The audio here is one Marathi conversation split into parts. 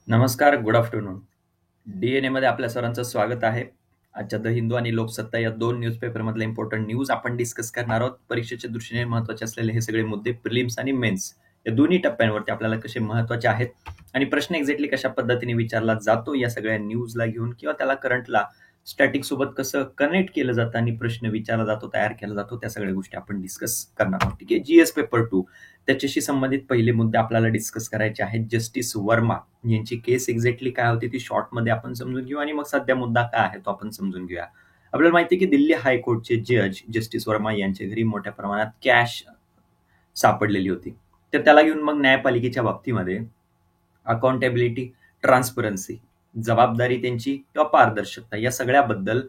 नमस्कार, गुड आफ्टरनून. डी-एन-एमध्ये आपल्या सर्वांचं स्वागत आहे. आजच्या द हिंदू आणि लोकसत्ता या 2 न्यूजपेपरमधले इम्पोर्टंट न्यूज आपण डिस्कस करणार आहोत. परीक्षेच्या दृष्टीने महत्त्वाचे असलेले हे सगळे मुद्दे प्रिलिम्स आणि मेन्स या दोन्ही टप्प्यांवरती आपल्याला कसे महत्त्वाचे आहेत आणि प्रश्न एक्झॅक्टली कशा पद्धतीने विचारला जातो या सगळ्या न्यूजला घेऊन किंवा त्याला करंटला स्टॅटिक सोबत कसं कनेक्ट केलं जातं आणि प्रश्न विचारला जातो, तयार केला जातो, त्या सगळ्या गोष्टी आपण डिस्कस करणार आहोत. ठीक आहे. जीएस पेपर 2 त्याच्याशी संबंधित पहिले मुद्दे आपल्याला डिस्कस करायचे आहेत. जस्टिस वर्मा यांची केस एक्झॅक्टली काय होती ती शॉर्टमध्ये आपण समजून घेऊ आणि मग सध्या मुद्दा काय आहे तो आपण समजून घेऊया. आपल्याला माहिती आहे की दिल्ली हायकोर्टचे जज जस्टिस वर्मा यांच्या घरी मोठ्या प्रमाणात कॅश सापडलेली होती. तर त्याला घेऊन मग न्यायपालिकेच्या बाबतीमध्ये अकाउंटेबिलिटी, ट्रान्सपरन्सी, जबाबदारी त्यांची किंवा पारदर्शकता या सगळ्याबद्दल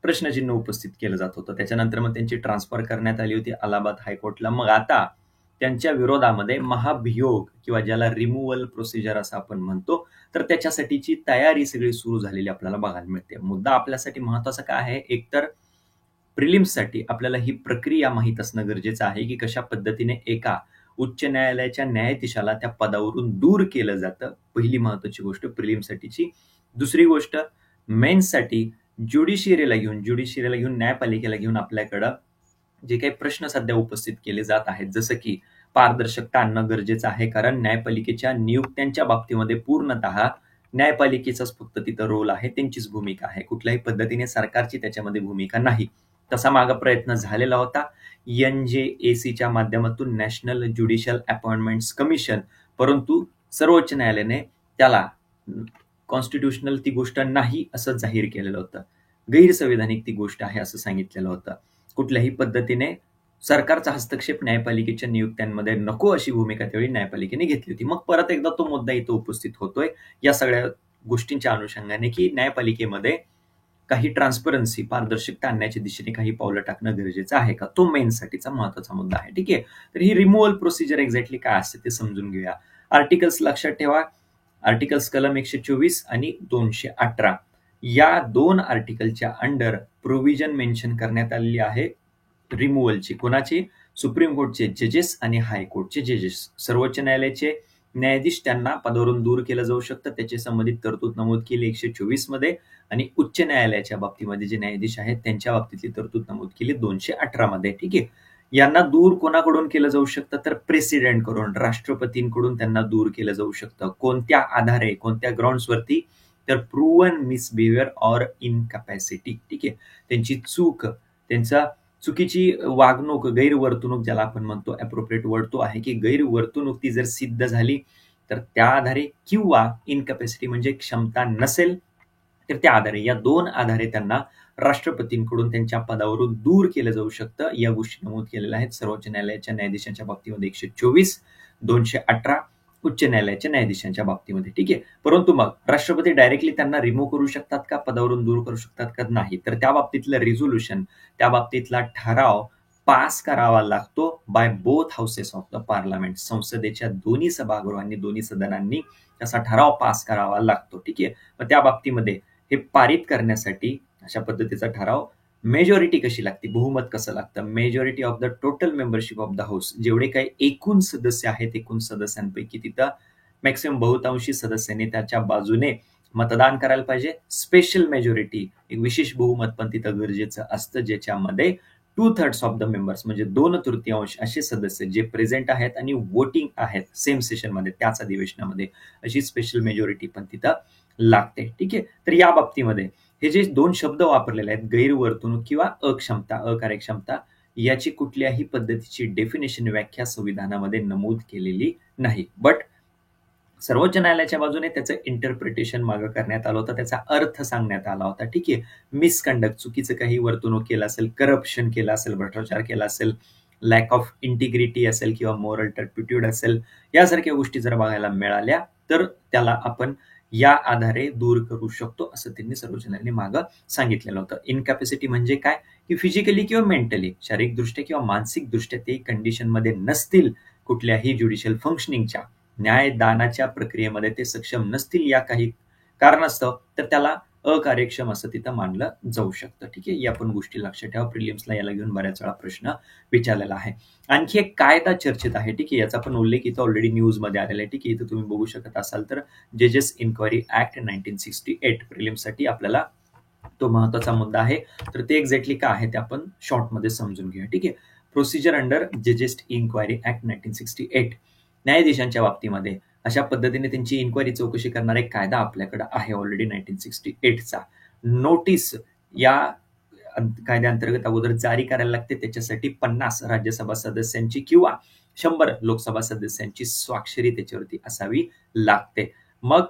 प्रश्नचिन्ह उपस्थित केलं जात होतं. त्याच्यानंतर मग त्यांची ट्रान्सफर करण्यात आली होती अलाहाबाद हायकोर्टला. मग आता त्यांच्या विरोधामध्ये महाभियोग किंवा ज्याला रिमूव्हल प्रोसिजर असं आपण म्हणतो, तर त्याच्यासाठीची तयारी सगळी सुरू झालेली आपल्याला बघायला मिळते. मुद्दा आपल्यासाठी महत्वाचा काय आहे? एकतर प्रिलिम्ससाठी आपल्याला ही प्रक्रिया माहीत असणं गरजेचं आहे की कशा पद्धतीने एका उच्च न्यायालयाच्या न्यायाधीशाला त्या पदावरून दूर केलं जातं. पहिली महत्वाची गोष्ट प्रिलिम्ससाठीची. दुसरी गोष्ट मेन्ससाठी ज्युडिशियरीला घेऊन न्यायपालिकेला घेऊन आपल्याकडं जे काही प्रश्न सध्या उपस्थित केले जात आहेत, जसं की पारदर्शकता आणणं गरजेचं आहे, कारण न्यायपालिकेच्या नियुक्त्यांच्या बाबतीमध्ये पूर्णतः न्यायपालिकेचाच फक्त तिथं रोल आहे, त्यांचीच भूमिका आहे. कुठल्याही पद्धतीने सरकारची त्याच्यामध्ये भूमिका नाही. तसा मागं प्रयत्न झालेला होता NJACच्या माध्यमातून, नॅशनल ज्युडिशियल अपॉइंटमेंट्स कमिशन, परंतु सर्वोच्च न्यायालयाने त्याला कॉन्स्टिट्युशनल ती गोष्ट नाही असं जाहीर केलेलं होतं. गैरसंविधानिक ती गोष्ट आहे असं सांगितलेलं होतं. कुठल्याही पद्धतीने सरकारचा हस्तक्षेप न्यायपालिकेच्या नियुक्त्यांमध्ये नको अशी भूमिका त्यावेळी न्यायपालिकेने घेतली होती. मग परत एकदा तो मुद्दा इथं उपस्थित होतोय या सगळ्या गोष्टींच्या अनुषंगाने की न्यायपालिकेमध्ये काही ट्रान्सपरन्सी, पारदर्शकता आणण्याच्या दिशेने काही पावलं टाकणं गरजेचं आहे का? तो मेन्ससाठीचा महत्वाचा मुद्दा आहे. ठीक आहे. तर ही रिमूव्हल प्रोसिजर एक्झॅक्टली काय असते ते समजून घेऊया. आर्टिकल्स लक्षात ठेवा. आर्टिकल्स कलम 124 आणि 218 या 2 आर्टिकलच्या अंडर प्रोव्हिजन मेन्शन करण्यात आलेली आहे रिमूव्हलची. कोणाची? सुप्रीम कोर्टचे जजेस आणि हायकोर्टचे जजेस. सर्वोच्च न्यायालयाचे न्यायाधीश त्यांना पदावरून दूर केलं जाऊ शकतं. त्याची संबंधित तरतूद नमूद केली 124 मध्ये आणि उच्च न्यायालयाच्या बाबतीमध्ये जे न्यायाधीश आहेत त्यांच्या बाबतीतली तरतूद नमूद केली 218 मध्ये. ठीक आहे. यांना दूर कोणाकडून केलं जाऊ शकतं? तर प्रेसिडेंट कडून, राष्ट्रपतींकडून त्यांना दूर केलं जाऊ शकतं. कोणत्या आधारे, कोणत्या ग्राउंड्सवरती? तर प्रूव्हन मिसबिहेवियर ऑर इनकॅपॅसिटी. ठीक आहे. त्यांची चूक, त्यांचा चुकीची वागणूक, गैरवर्तणूक ज्याला आपण म्हणतो, अप्रोप्रिएट वर्ड तो आहे की गैरवर्तणूक ती जर सिद्ध झाली तर त्या आधारे, किंवा इनकॅपॅसिटी म्हणजे क्षमता नसेल तर त्या आधारे, या 2 आधारे त्यांना राष्ट्रपतींकडून त्यांच्या पदावरून दूर केलं जाऊ शकतं. या गोष्टी नमूद केलेल्या आहेत सर्वोच्च न्यायालयाच्या न्यायाधीशांच्या बाबतीमध्ये 124, 218 उच्च न्यायालयाच्या न्यायाधीशांच्या बाबतीमध्ये. ठीक आहे. परंतु मग राष्ट्रपती डायरेक्टली त्यांना रिमूव्ह करू शकतात का? पदावरून दूर करू शकतात का? नाही. तर त्या बाबतीतलं रिझोल्युशन, त्या बाबतीतला ठराव पास करावा लागतो by both houses of the parliament. संसदेच्या दोन्ही सभागृहांनी, दोन्ही सदनांनी तसा ठराव पास करावा लागतो. ठीक आहे. मग त्या बाबतीमध्ये हे पारित करण्यासाठी अशा पद्धतीचा ठराव मेजॉरिटी कशी लागते, बहुमत कसं लागतं? Majority of the total membership of the house, जेवढे काही एकूण सदस्य आहेत, एकूण सदस्यांपैकी तिथं मॅक्सिमम बहुतांशी सदस्यांनी त्याच्या बाजूने मतदान करायला पाहिजे. स्पेशल मेजॉरिटी, एक विशेष बहुमत पण तिथं गरजेचं असतं, ज्याच्यामध्ये 2/3 ऑफ द मेंबर्स म्हणजे 2/3 असे सदस्य जे प्रेझेंट आहेत आणि वोटिंग आहेत सेम सेशनमध्ये, त्याच अधिवेशनामध्ये, अशी स्पेशल मेजॉरिटी पण तिथं लागते. ठीक आहे. तर या बाबतीमध्ये हे जे 2 शब्द वापरलेले आहेत, गैरवर्तणूक किंवा अक्षमता, अकार्यक्षमता, याची कुठल्याही पद्धतीची डेफिनेशन, व्याख्या संविधानामध्ये नमूद केलेली नाही. बट सर्वोच्च न्यायालयाच्या बाजूने त्याचं इंटरप्रिटेशन मागं करण्यात आलं होतं, त्याचा अर्थ सांगण्यात आला होता. ठीक आहे. मिसकंडक्ट, चुकीचं काही वर्तणूक केलं असेल, करप्शन केलं असेल, भ्रष्टाचार केला असेल, लॅक ऑफ इंटिग्रिटी असेल किंवा मोरल टर्पिट्यूड असेल, यासारख्या गोष्टी जर बघायला मिळाल्या तर त्याला आपण या आधारे दूर करू शकतो असं त्यांनी सर्वोच्च न्यायालयाने मागं सांगितलेलं होतं. इनकॅपॅसिटी म्हणजे काय? की फिजिकली किंवा मेंटली, शारीरिकदृष्ट्या किंवा मानसिकदृष्ट्या ते कंडिशनमध्ये नसतील, कुठल्याही ज्युडिशियल फंक्शनिंगच्या, न्यायदानाच्या प्रक्रियेमध्ये ते सक्षम नसतील या काही कारणास्तव, तर त्याला अकार्यक्षम असं तिथं मानलं जाऊ शकतं. ठीक आहे, या पण गोष्टी लक्षात ठेवा. प्रिलिम्सला याला घेऊन बऱ्याच वेळा प्रश्न विचारलेला आहे. आणखी एक कायदा चर्चेत आहे. ठीक आहे, याचा पण उल्लेख इथं ऑलरेडी न्यूजमध्ये आलेला आहे. ठीक आहे, इथं तुम्ही बघू शकत असाल तर जजेस इन्क्वायरी ऍक्ट 1968 प्रिलिम्ससाठी आपल्याला तो महत्वाचा मुद्दा आहे. तर ते एक्झॅक्टली काय आहे ते आपण शॉर्टमध्ये समजून घेऊया. ठीक आहे, प्रोसिजर अंडर जजेस इन्क्वायरी ऍक्ट 1968 न्यायाधीशांच्या बाबतीमध्ये अशा पद्धतीने त्यांची इन्क्वायरी चौकशी करणारा एक कायदा आपल्याकडे आहे ऑलरेडी 1968चा. नोटीस या कायद्याअंतर्गत अगोदर जारी करायला लागते. त्याच्यासाठी 50 राज्यसभा सदस्यांची किंवा 100 लोकसभा सदस्यांची स्वाक्षरी त्याच्यावरती असावी लागते. मग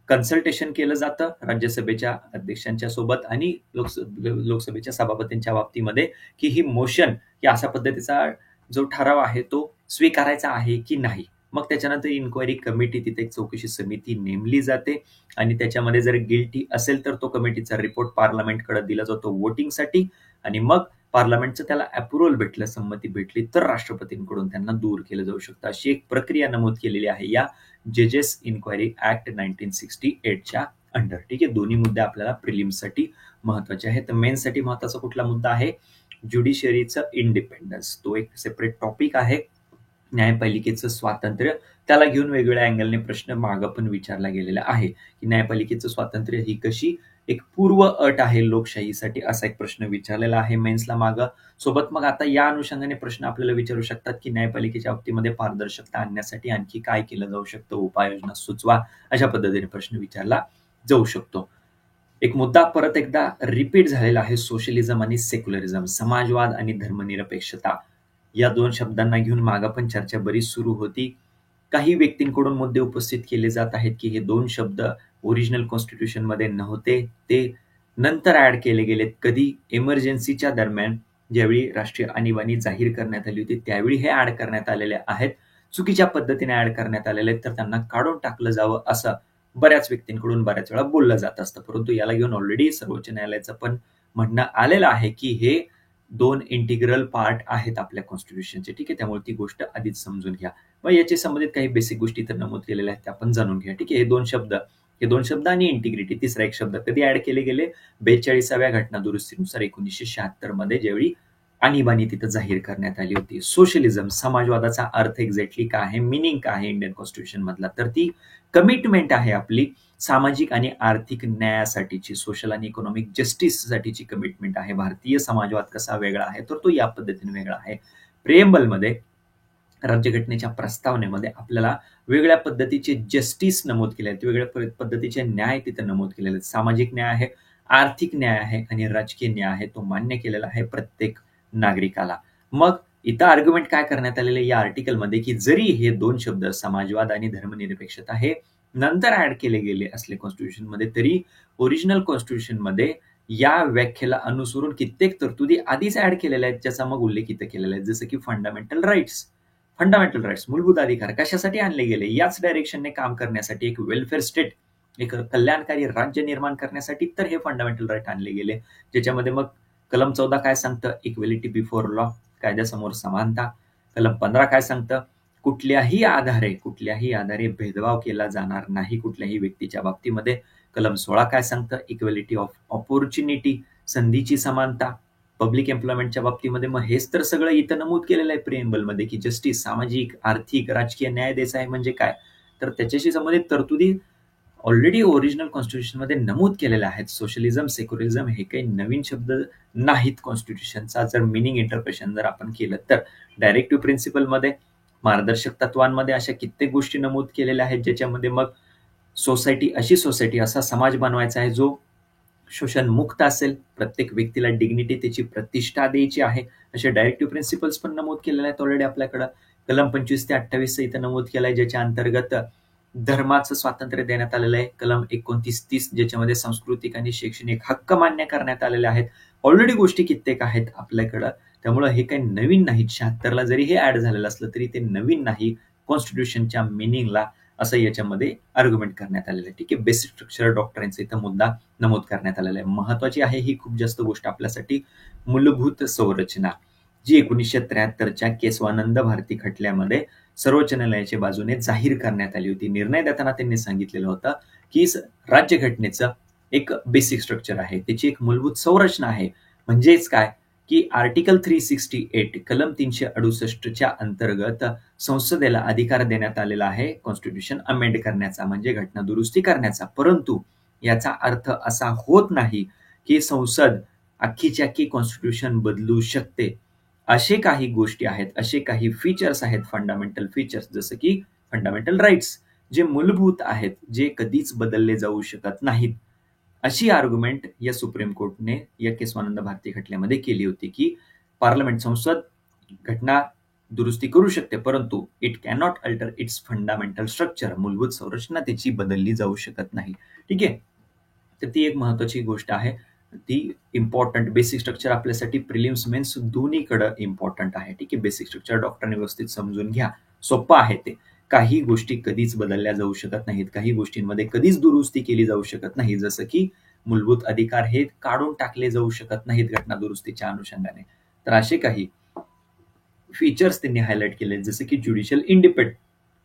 कन्सल्टेशन केलं जातं राज्यसभेच्या अध्यक्षांच्या सोबत आणि लोकसभेच्या सभापतींच्या बाबतीमध्ये की ही मोशन या अशा पद्धतीचा जो ठराव आहे तो स्वीकारायचा आहे की नाही. मग त्याच्यानंतर इन्क्वायरी कमिटी तिथे एक चौकशी समिती नेमली जाते आणि त्याच्यामध्ये जर गिल्टी असेल तर तो कमिटीचा रिपोर्ट पार्लमेंटकडे दिला जातो वोटिंगसाठी आणि मग पार्लमेंटचं त्याला अप्रुव्हल भेटलं, संमती भेटली तर राष्ट्रपतींकडून त्यांना दूर केलं जाऊ शकतं. अशी एक प्रक्रिया नमूद केलेली आहे या जजेस इन्क्वायरी ऍक्ट 1968च्या अंडर. ठीक आहे, दोन्ही मुद्दे आपल्याला प्रिलिम्ससाठी महत्वाचे आहेत. मेन्ससाठी महत्वाचा कुठला मुद्दा आहे? ज्युडिशियरीचं इंडिपेंडन्स. तो एक सेपरेट टॉपिक आहे. न्यायपालिकेचं स्वातंत्र्य त्याला घेऊन वेगवेगळ्या अँगलने प्रश्न मागं पण विचारला गेलेला आहे की न्यायपालिकेचं स्वातंत्र्य ही कशी एक पूर्व अट आहे लोकशाहीसाठी, असा एक प्रश्न विचारलेला आहे मेन्सला मागं. सोबत मग आता या अनुषंगाने प्रश्न आपल्याला विचारू शकतात की न्यायपालिकेच्या बाबतीमध्ये पारदर्शकता आणण्यासाठी आणखी काय केलं जाऊ शकतं, उपाययोजना सुचवा, अशा पद्धतीने प्रश्न विचारला जाऊ शकतो. एक मुद्दा परत एकदा रिपीट झालेला आहे, सोशलिझम आणि सेक्युलरिझम, समाजवाद आणि धर्मनिरपेक्षता. या दोन शब्दांना घेऊन मागं पण चर्चा बरीच सुरू होती. काही व्यक्तींकडून मुद्दे उपस्थित केले जात आहेत की हे दोन शब्द ओरिजिनल कॉन्स्टिट्यूशन मध्ये नव्हते, ते नंतर ऍड केले गेलेत. कधी? इमर्जन्सीच्या दरम्यान ज्यावेळी राष्ट्रीय आणीबाणी जाहीर करण्यात आली होती त्यावेळी हे ऍड करण्यात आलेले आहेत. चुकीच्या पद्धतीने ऍड करण्यात आलेले आहेत तर त्यांना काढून टाकलं जावं असं बऱ्याच व्यक्तींकडून बऱ्याच वेळा बोललं जात असतं. परंतु याला घेऊन ऑलरेडी सर्वोच्च न्यायालयाचं पण म्हणणं आलेलं आहे की हे दोन इंटिग्रल पार्ट आहेत आपल्या कॉन्स्टिट्यूशनचे. ठीक आहे, त्यामुळे ती गोष्ट आधीच समजून घ्या. मग याची संबंधित काही बेसिक गोष्टी तर नमूद केलेल्या आहेत त्या आपण जाणून घ्या. ठीक आहे, हे दोन शब्द आणि इंटिग्रिटी तिसरा एक शब्द कधी ऍड केले गेले? 42व्या घटना दुरुस्तीनुसार 1976 मध्ये, ज्यावेळी आणीबाणी तिथं जाहीर करण्यात आली होती. सोशलिझम, समाजवादाचा अर्थ एक्झॅक्टली काय आहे, मिनिंग काय आहे इंडियन कॉन्स्टिट्यूशन मधला? तर ती कमिटमेंट आहे आपली सामाजिक आणि आर्थिक न्यायासाठीची, सोशल आणि इकॉनॉमिक जस्टिससाठीची कमिटमेंट आहे. भारतीय समाजवाद कसा वेगळा आहे तर तो या पद्धतीने वेगळा आहे. प्रेम्बलमध्ये, राज्यघटनेच्या प्रस्तावनेमध्ये आपल्याला वेगळ्या पद्धतीचे जस्टिस नमूद केले आहेत, वेगळ्या पद्धतीचे न्याय तिथे नमूद केलेले आहेत. सामाजिक न्याय आहे, आर्थिक न्याय आहे आणि राजकीय न्याय आहे, तो मान्य केलेला आहे प्रत्येक नागरिकाला. मग इथं आर्ग्युमेंट काय करण्यात आलेले या आर्टिकलमध्ये की जरी हे दोन शब्द समाजवाद आणि धर्मनिरपेक्षता हे नंतर ऍड केले गेले असले कॉन्स्टिट्यूशन मध्ये, तरी ओरिजिनल कॉन्स्टिट्यूशन मध्ये या व्याख्येला अनुसरून कित्येक तरतुदी आधीच ऍड केलेल्या आहेत, ज्याचा मग उल्लेख इथं केलेला आहे. जसं की फंडामेंटल राईट्स, मूलभूत अधिकार कशासाठी आणले गेले? याच डायरेक्शनने काम करण्यासाठी, एक वेलफेअर स्टेट, एक कल्याणकारी राज्य निर्माण करण्यासाठी तर हे फंडामेंटल राईट आणले गेले. ज्याच्यामध्ये मग कलम 14 काय सांगतं? इक्वेलिटी बिफोर लॉ, कायद्यासमोर समानता. कलम 15 काय सांगतं? कुठल्याही आधारे भेदभाव केला जाणार नाही कुठल्याही व्यक्तीच्या बाबतीमध्ये. कलम 16 काय सांगतं? इक्वेलिटी ऑफ ऑपॉर्च्युनिटी, संधीची समानता. पब्लिक एम्प्लॉयमेंटच्या बाबतीमध्ये मग हेच तर सगळं इथं नमूद केलेलं आहे प्रिएम्बलमध्ये की जस्टिस, सामाजिक, आर्थिक, राजकीय न्याय द्यायचा आहे म्हणजे काय, तर त्याच्याशी संबंधित तरतुदी ऑलरेडी ओरिजिनल कॉन्स्टिट्यूशन मध्ये नमूद केलेल्या आहेत. सोशलिझम, सेक्युलरिझम हे काही नवीन शब्द नाहीत कॉन्स्टिट्यूशनचा. जर मिनिंग इंटरप्रिटेशन जर आपण केलं तर डायरेक्टिव्ह प्रिन्सिपलमध्ये, मार्गदर्शक तत्वांमध्ये अशा कित्येक गोष्टी नमूद केलेल्या आहेत, ज्याच्यामध्ये मग अशी सोसायटी, असा समाज बनवायचा आहे जो शोषण मुक्त असेल, प्रत्येक व्यक्तीला डिग्निटी, त्याची प्रतिष्ठा द्यायची आहे, असे डायरेक्टिव्ह प्रिन्सिपल्स पण नमूद केलेले आहेत ऑलरेडी आपल्याकडं. कलम 25 ते 28 इथं नमूद केलं आहे, ज्याच्या अंतर्गत धर्माचं स्वातंत्र्य देण्यात आलेलं आहे. कलम 29-30 ज्याच्यामध्ये सांस्कृतिक आणि शैक्षणिक हक्क मान्य करण्यात आलेले आहेत. ऑलरेडी गोष्टी कित्येक आहेत आपल्याकडं, त्यामुळे हे काही नवीन नाहीत. 76ला जरी हे ऍड झालेलं असलं तरी ते नवीन नाही कॉन्स्टिट्यूशनच्या मिनिंगला, असं याच्यामध्ये आर्ग्युमेंट करण्यात आलेलं आहे. ठीक आहे, बेसिक स्ट्रक्चर डॉक्टरांचा इथं मुद्दा नमूद करण्यात आलेला आहे. महत्वाची आहे ही खूप जास्त गोष्ट आपल्यासाठी, मूलभूत संरचना, जी 1973च्या केशवानंद भारती खटल्यामध्ये सर्वोच्च न्यायालयाच्या बाजूने जाहीर करण्यात आली होती. निर्णय देताना त्यांनी सांगितलेलं होतं की राज्यघटनेचं एक बेसिक स्ट्रक्चर आहे, त्याची एक मूलभूत संरचना आहे. म्हणजेच काय, की आर्टिकल 368 कलम 368च्या अंतर्गत संसदेला अधिकार देण्यात आलेला आहे कॉन्स्टिट्यूशन अमेंड करण्याचा, म्हणजे घटना दुरुस्ती करण्याचा. परंतु याचा अर्थ असा होत नाही की संसद अख्खीच्या अख्खी कॉन्स्टिट्यूशन बदलू शकते. असे काही गोष्टी आहेत, असे काही फीचर्स आहेत, फंडामेंटल फीचर्स, जसं की फंडामेंटल राईट्स, जे मूलभूत आहेत, जे कधीच बदलले जाऊ शकत नाहीत. अशी आर्ग्युमेंट या सुप्रीम कोर्टने या केशवानंद भारती खटल्यामध्ये केली होती की पार्लमेंट, संसद घटना दुरुस्ती करू शकते, परंतु it cannot alter its fundamental structure, मूलभूत संरचना त्याची बदलली जाऊ शकत नाही. ठीक आहे, तर ती एक महत्वाची गोष्ट आहे. ती इम्पॉर्टंट बेसिक स्ट्रक्चर आपल्यासाठी प्रिलिम्स मेन्स दोन्हीकडे इम्पॉर्टंट आहे. ठीक आहे, बेसिक स्ट्रक्चर डॉक्टरने व्यवस्थित समजून घ्या, सोपं आहे ते. काही गोष्टी कधीच बदलल्या जाऊ शकत नाहीत, काही गोष्टींमध्ये कधीच दुरुस्ती केली जाऊ शकत नाही, जसं की मूलभूत अधिकार हे काढून टाकले जाऊ शकत नाहीत घटना दुरुस्तीच्या अनुषंगाने. तर असे काही फीचर्स त्यांनी हायलाइट केले, जसे की ज्युडिशियल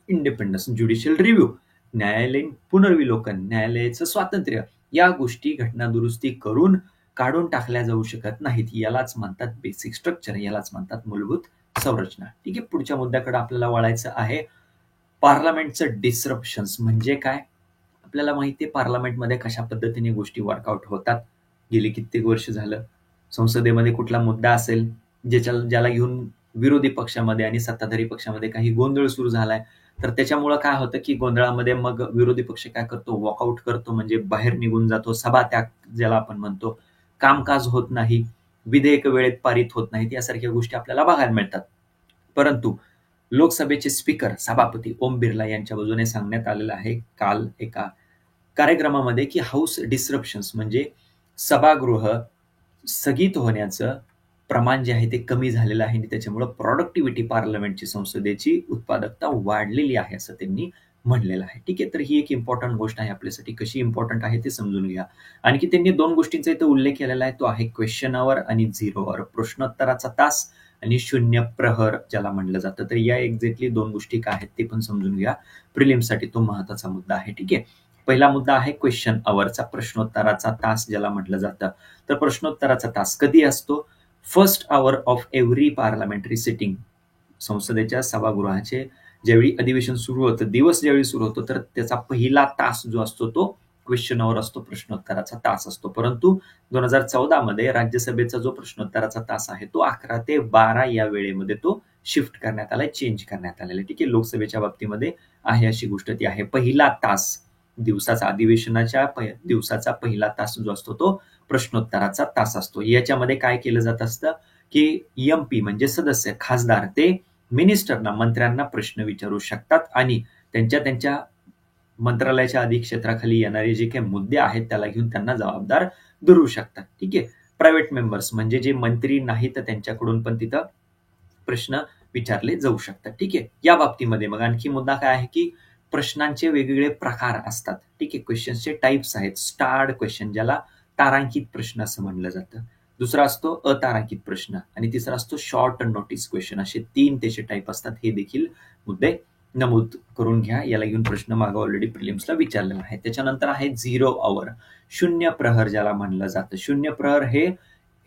इंडिपेंडन्स, ज्युडिशियल रिव्ह्यू, न्यायालयीन पुनर्विलोकन, न्यायालयाचं स्वातंत्र्य, या गोष्टी घटना दुरुस्ती करून काढून टाकल्या जाऊ शकत नाहीत. यालाच म्हणतात बेसिक स्ट्रक्चर, यालाच म्हणतात मूलभूत संरचना. ठीक आहे, पुढच्या मुद्द्याकडे आपल्याला वळायचं आहे. पार्लमेंटचं डिसरप्शन्स म्हणजे काय? आपल्याला माहिती आहे पार्लमेंटमध्ये कशा पद्धतीने गोष्टी वर्कआउट होतात. गेली कित्येक वर्ष झालं संसदेमध्ये कुठला मुद्दा असेल ज्याला घेऊन विरोधी पक्षामध्ये आणि सत्ताधारी पक्षामध्ये काही गोंधळ सुरू झालाय, तर त्याच्यामुळं काय होतं की गोंधळामध्ये मग विरोधी पक्ष काय करतो, वॉकआउट करतो, म्हणजे बाहेर निघून जातो, सभात्याग ज्याला आपण म्हणतो, कामकाज होत नाही, विधेयक वेळेत पारित होत नाहीत, यासारख्या गोष्टी आपल्याला बघायला मिळतात. परंतु लोकसभेचे स्पीकर सभापती ओम बिर्ला यांच्या बाजूने सांगण्यात आलेलं आहे काल एका कार्यक्रमामध्ये की हाऊस डिसरप्शन्स म्हणजे सभागृह स्थगित होण्याचं प्रमाण जे आहे ते कमी झालेलं आहे आणि त्याच्यामुळे प्रॉडक्टिव्हिटी पार्लमेंटची, संसदेची उत्पादकता वाढलेली आहे असं त्यांनी म्हणलेलं आहे. ठीक आहे, तर ही एक इम्पॉर्टंट गोष्ट आहे आपल्यासाठी. कशी इम्पॉर्टंट आहे ते समजून घ्या. आणखी त्यांनी 2 गोष्टींचा इथं उल्लेख केलेला आहे, तो आहे क्वेश्चन आवर आणि 0 आवर, प्रश्नोत्तराचा तास आणि 0 प्रहर ज्याला म्हणलं जातं. तर या एक्झॅक्टली 2 गोष्टी काय आहेत ते पण समजून घ्या. प्रिलिम्ससाठी तो महत्वाचा मुद्दा आहे. ठीक आहे, पहिला मुद्दा आहे क्वेश्चन आवरचा, प्रश्नोत्तराचा तास ज्याला म्हटलं जातं. तर प्रश्नोत्तराचा तास कधी असतो? First hour of every parliamentary sitting. संसदेच्या सभागृहाचे ज्यावेळी अधिवेशन सुरू होतं, दिवस ज्यावेळी सुरू होतो, तर त्याचा पहिला तास जो असतो तो क्वेश्चन आवर असतो, प्रश्नोत्तराचा तास असतो. परंतु 2014 मध्ये राज्यसभेचा जो प्रश्नोत्तराचा तास आहे तो 11 ते 12 या वेळेमध्ये तो शिफ्ट करण्यात आलाय, चेंज करण्यात आलेला आहे. ठीक आहे, लोकसभेच्या बाबतीमध्ये आहे अशी गोष्ट ती आहे. पहिला तास दिवसाचा, अधिवेशनाच्या दिवसाचा पहिला तास जो असतो तो प्रश्नोत्तराचा तास असतो. याच्यामध्ये काय केलं जात असतं की एमपी म्हणजे सदस्य, खासदार, ते मिनिस्टरना, मंत्र्यांना प्रश्न विचारू शकतात आणि त्यांच्या मंत्रालयाच्या अधिक्षेत्राखाली येणारे जे काही मुद्दे आहेत त्याला घेऊन त्यांना जबाबदार धरू शकतात. ठीक आहे, प्रायव्हेट मेंबर्स म्हणजे जे मंत्री नाहीत तर त्यांच्याकडून पण तिथं प्रश्न विचारले जाऊ शकतात. ठीक आहे, या बाबतीमध्ये मग आणखी मुद्दा काय आहे की प्रश्नांचे वेगवेगळे प्रकार असतात. ठीक आहे, क्वेश्चन्सचे टाइप्स आहेत. स्टार्ड क्वेश्चन ज्याला तारांकित प्रश्न असं म्हणलं जातं, दुसरा असतो अतारांकित प्रश्न आणि तिसरा असतो शॉर्ट नोटीस क्वेश्चन. असे 3 त्याचे टाईप असतात. हे देखील मुद्दे नमूद करून घ्या. याला घेऊन प्रश्न मागं ऑलरेडी प्रिलिम्सला विचारलेला आहे. त्याच्यानंतर आहे 0 आवर, 0 प्रहर ज्याला म्हणलं जातं. 0 प्रहर हे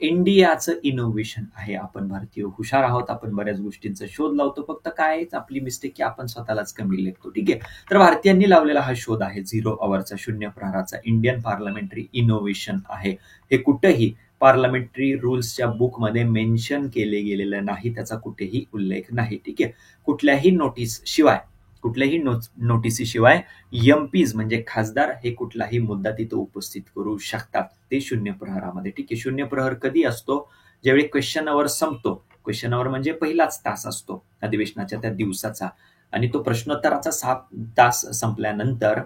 इंडियाचं इनोव्हेशन आहे. आपण भारतीय हुशार आहोत, आपण बऱ्याच गोष्टींचा शोध लावतो, फक्त काय आपली मिस्टेक की आपण स्वतःलाच कमी लेखतो. ठीक आहे, तर भारतीयांनी लावलेला हा शोध आहे 0 आवरचा, 0 प्रहराचा. इंडियन पार्लमेंटरी इनोव्हेशन आहे. हे कुठेही पार्लमेंटरी रूल्सच्या बुकमध्ये मेन्शन केले गेलेलं नाही, त्याचा कुठेही उल्लेख नाही. ठीक आहे, कुठल्याही नोटिसीशिवाय एमपीज म्हणजे खासदार हे कुठलाही मुद्दा तिथं उपस्थित करू शकतात, ते 0 प्रहरामध्ये. ठीक आहे, 0 प्रहर कधी असतो? ज्यावेळी क्वेश्चन आवर संपतो. क्वेश्चन आवर म्हणजे पहिलाच तास असतो अधिवेशनाच्या त्या दिवसाचा, आणि तो प्रश्नोत्तराचा तास संपल्यानंतर,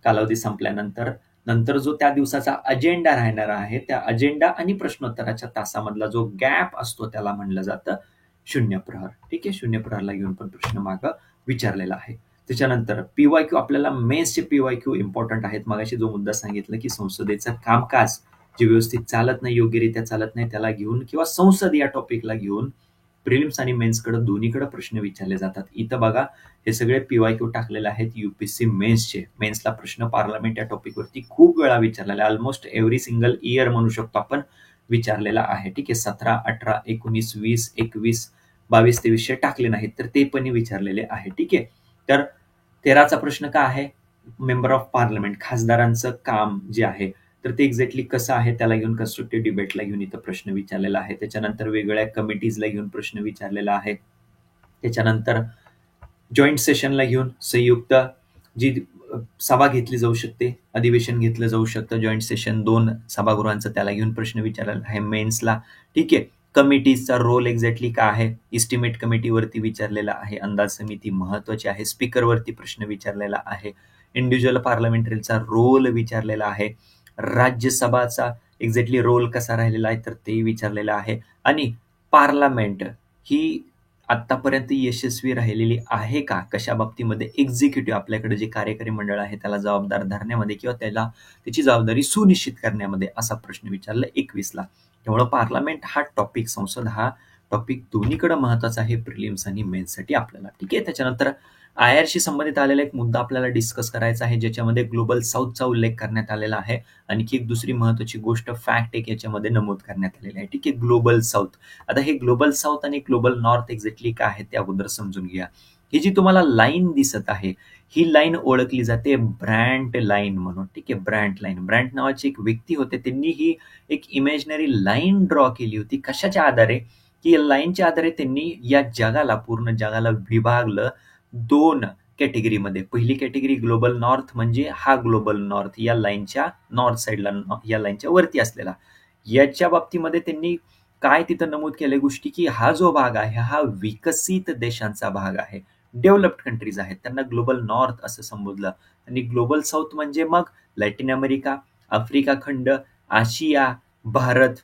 कालावधी संपल्यानंतर जो त्या दिवसाचा अजेंडा राहणार आहे, त्या अजेंडा आणि प्रश्नोत्तराच्या तासामधला जो गॅप असतो त्याला म्हणलं जातं 0 प्रहर. ठीक आहे, 0 प्रहरला घेऊन पण प्रश्न मागं विचारलेला आहे. त्याच्यानंतर पीवायक्यू, आपल्याला मेन्सचे पीवायक्यू इम्पॉर्टंट आहेत. मगाशी जो मुद्दा सांगितलं की संसदेचं कामकाज जे व्यवस्थित चालत नाही, योग्यरित्या चालत नाही, त्याला घेऊन किंवा संसद या टॉपिकला घेऊन प्रिलिम्स आणि मेन्सकडे दोन्हीकडे प्रश्न विचारले जातात. इथं बघा हे सगळे PYQ टाकलेले आहेत UPSC मेन्सचे. मेन्सला प्रश्न पार्लमेंट या टॉपिकवरती खूप वेळा विचारलेला आहे. ऑलमोस्ट एव्हरी सिंगल इयर म्हणू शकतो आपण विचारलेला आहे. ठीक आहे, 17, 18, 19, 20, 21, 22, 23 टाकले नाहीत तर ते पण विचारलेले आहे. ठीक आहे, तर 13चा प्रश्न काय आहे, मेंबर ऑफ पार्लमेंट, खासदारांचं काम जे आहे तर ते एक्झॅक्टली कसं आहे त्याला घेऊन कन्स्ट्रक्टिव्ह डिबेटला घेऊन इथं प्रश्न विचारलेला आहे. त्याच्यानंतर वेगवेगळ्या कमिटीजला घेऊन प्रश्न विचारलेला आहे. त्याच्यानंतर जॉईंट सेशनला घेऊन संयुक्त जी सभा घेतली जाऊ शकते, अधिवेशन घेतलं जाऊ शकतं, जॉईंट सेशन 2 सभागृहांचं, त्याला घेऊन प्रश्न विचारलेला आहे मेन्सला. ठीक आहे, कमिटीजचा रोल एक्झॅक्टली काय आहे, इस्टिमेट कमिटीवरती विचारलेला आहे, अंदाज समिती महत्वाची आहे, स्पीकरवरती प्रश्न विचारलेला आहे, इंडिव्हिज्युअल पार्लमेंटरीचा रोल विचारलेला आहे, राज्यसभाचा एक्झॅक्टली रोल कसा राहिलेला आहे तर ते विचारलेलं आहे, आणि पार्लमेंट ही आतापर्यंत यशस्वी राहिलेली आहे का, कशा बाबतीमध्ये, एक्झिक्युटिव्ह आपल्याकडे जे कार्यकारी मंडळ आहे त्याला जबाबदार धरण्यामध्ये किंवा त्याची जबाबदारी सुनिश्चित करण्यामध्ये, असा प्रश्न विचारला 21ला. त्यामुळं पार्लमेंट हा टॉपिक, संसद हा टॉपिक दोन्हीकडे महत्वाचा आहे प्रिलिम्स आणि मेन्ससाठी आपल्याला. ठीक आहे, त्याच्यानंतर IR संबंधित आलेला एक मुद्दा आपल्याला डिस्कस करायचा आहे ज्याच्यामध्ये ग्लोबल साऊथचा उल्लेख करण्यात आलेला आहे. आणखी एक दुसरी महत्वाची गोष्ट फॅक्ट एक याच्यामध्ये नमूद करण्यात आलेली आहे. ठीक आहे, ग्लोबल साऊथ. आता हे ग्लोबल साऊथ आणि ग्लोबल नॉर्थ एक्झॅक्टली काय आहे ते अगोदर समजून घ्या. ही जी तुम्हाला लाईन दिसत आहे ही लाईन ओळखली जाते ब्रँट लाईन म्हणून. ठीक आहे, ब्रँट लाईन, ब्रँट नावाची एक व्यक्ती होते, त्यांनी ही एक इमॅजिनरी लाईन ड्रॉ केली होती. कशाच्या आधारे, की या लाईनच्या आधारे त्यांनी या जगाला, पूर्ण जगाला विभागलं 2 कॅटेगरीमध्ये. पहिली कॅटेगरी ग्लोबल नॉर्थ, म्हणजे हा ग्लोबल नॉर्थ या लाईनच्या नॉर्थ साईडला, या लाईनच्या वरती असलेला. याच्या बाबतीमध्ये त्यांनी काय तिथं नमूद केल्या गोष्टी, की हा जो भाग आहे हा विकसित देशांचा भाग आहे, डेव्हलप्ड कंट्रीज आहेत, त्यांना ग्लोबल नॉर्थ असं संबोधलं. आणि ग्लोबल साऊथ म्हणजे मग लॅटिन अमेरिका, आफ्रिका खंड, आशिया, भारत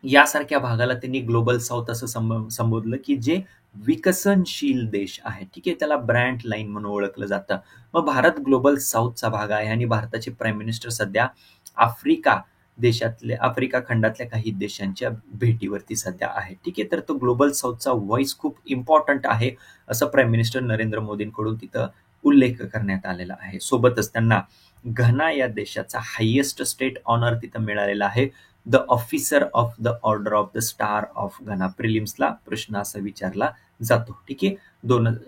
यासारख्या भागाला त्यांनी ग्लोबल साऊथ असं संबोधलं, की जे विकसनशील देश आहे. ठीक आहे, त्याला ब्रँट लाईन म्हणून ओळखलं जातं. मग भारत ग्लोबल साऊथचा भाग आहे आणि भारताचे प्राईम मिनिस्टर सध्या आफ्रिका खंडातल्या काही देशांच्या भेटीवरती सध्या आहे. ठीक आहे, तर तो ग्लोबल साऊथचा व्हॉइस खूप इम्पॉर्टंट आहे असं प्राईम मिनिस्टर नरेंद्र मोदींकडून तिथं उल्लेख करण्यात आलेला आहे. सोबतच त्यांना घना या देशाचा हायेस्ट स्टेट ऑनर तिथं मिळालेला आहे, the officer of the order of the star of घना. प्रिलिम्सला प्रश्न असा विचारला जातो. ठीक आहे,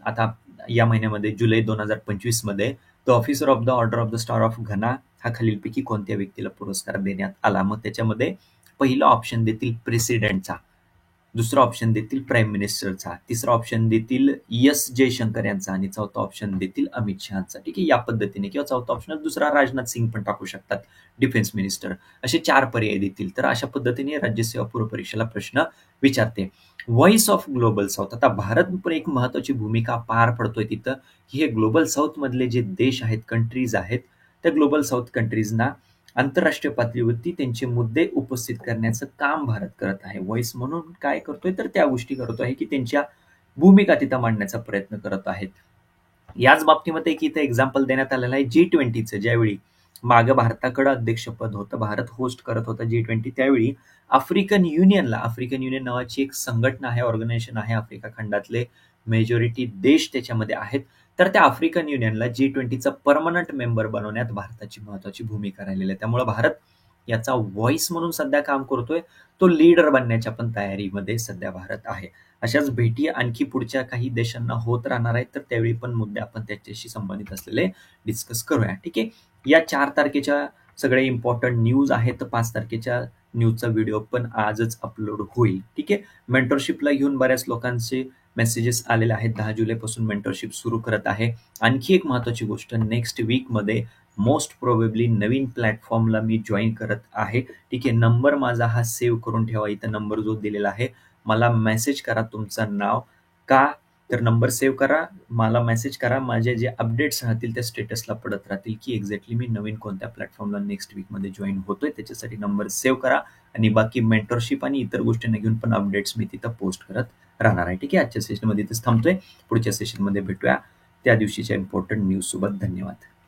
आता या महिन्यामध्ये जुलै 2025 मध्ये the officer of the order of the star of घना हा खालीलपैकी कोणत्या व्यक्तीला पुरस्कार देण्यात आला. मग त्याच्यामध्ये पहिला ऑप्शन देतील प्रेसिडेंटचा, दुसरा ऑप्शन देतील प्राईम मिनिस्टरचा, तिसरा ऑप्शन देतील एस जयशंकर यांचा आणि चौथा ऑप्शन देतील अमित शहाचा. ठीक आहे, या पद्धतीने, किंवा चौथा ऑप्शन दुसरा राजनाथ सिंग पण टाकू शकतात, डिफेन्स मिनिस्टर, असे 4 पर्याय देतील. तर अशा पद्धतीने राज्यसेवा पूर्व परीक्षेला प्रश्न विचारते. व्हॉइस ऑफ ग्लोबल साऊथ, आता भारत पण एक महत्वाची भूमिका पार पडतोय तिथं, की हे ग्लोबल साऊथ मधले जे देश आहेत, कंट्रीज आहेत, त्या ग्लोबल साऊथ कंट्रीजना आंतरराष्ट्रीय पातळीवरती त्यांचे मुद्दे उपस्थित करण्याचं काम भारत करत आहे. व्हॉइस म्हणून काय करतोय तर त्या गोष्टी करतो आहे, की त्यांच्या भूमिका तिथं मांडण्याचा प्रयत्न करत आहेत. याच बाबतीमध्ये एक इथं एक्झाम्पल देण्यात आलेलं आहे G20चं. ज्यावेळी मागं भारताकडे अध्यक्षपद होतं, भारत होस्ट करत होता G20, त्यावेळी आफ्रिकन युनियन नावाची एक संघटना आहे, ऑर्गनायझेशन आहे, आफ्रिका खंडातले मेजॉरिटी देश त्याच्यामध्ये आहेत. तर त्या आफ्रिकन युनियनला G20चा परमनंट मेंबर बनवण्यात भारताची महत्वाची भूमिका राहिलेली आहे. त्यामुळे भारत याचा व्हॉइस म्हणून सध्या काम करतोय, तो लीडर बनण्याच्या पण तयारीमध्ये सध्या भारत आहे. अशाच भेटी आणखी पुढच्या काही देशांना होत राहणार आहेत, तर त्यावेळी पण मुद्दे आपण त्याच्याशी संबंधित असलेले डिस्कस करूया. ठीक आहे, या 4 तारखेच्या सगळे इम्पॉर्टंट न्यूज आहेत. 5 तारखेच्या न्यूजचा व्हिडिओ पण आजच अपलोड होईल. ठीक आहे, मेंटरशिपला घेऊन बऱ्याच लोकांचे मेसेजेस आलेले आहेत. 10 जुलैपासून मेंटरशिप सुरू करत आहे. आणखी एक महत्वाची गोष्ट, नेक्स्ट वीकमध्ये मोस्ट प्रोबेबली नवीन प्लॅटफॉर्मला मी जॉईन करत आहे. ठीक आहे, नंबर माझा हा सेव्ह करून ठेवा. इथं नंबर जो दिलेला आहे, मला मेसेज करा तुमचं नाव, का तर नंबर सेव्ह करा, मला मेसेज करा. माझे जे अपडेट्स राहतील त्या स्टेटसला पडत राहतील, की एक्झॅक्टली मी नवीन कोणत्या प्लॅटफॉर्मला नेक्स्ट वीकमध्ये जॉईन होतोय. त्याच्यासाठी नंबर सेव्ह करा. आणि बाकी मेंटरशिप आणि इतर गोष्टींना घेऊन पण अपडेट्स मी तिथं पोस्ट करत राहणार आहे. ठीक आहे, आजच्या सेशनमध्ये इथेच थांबतोय. पुढच्या सेशनमध्ये भेटूया त्या दिवशीच्या इम्पॉर्टंट न्यूज सोबत. धन्यवाद.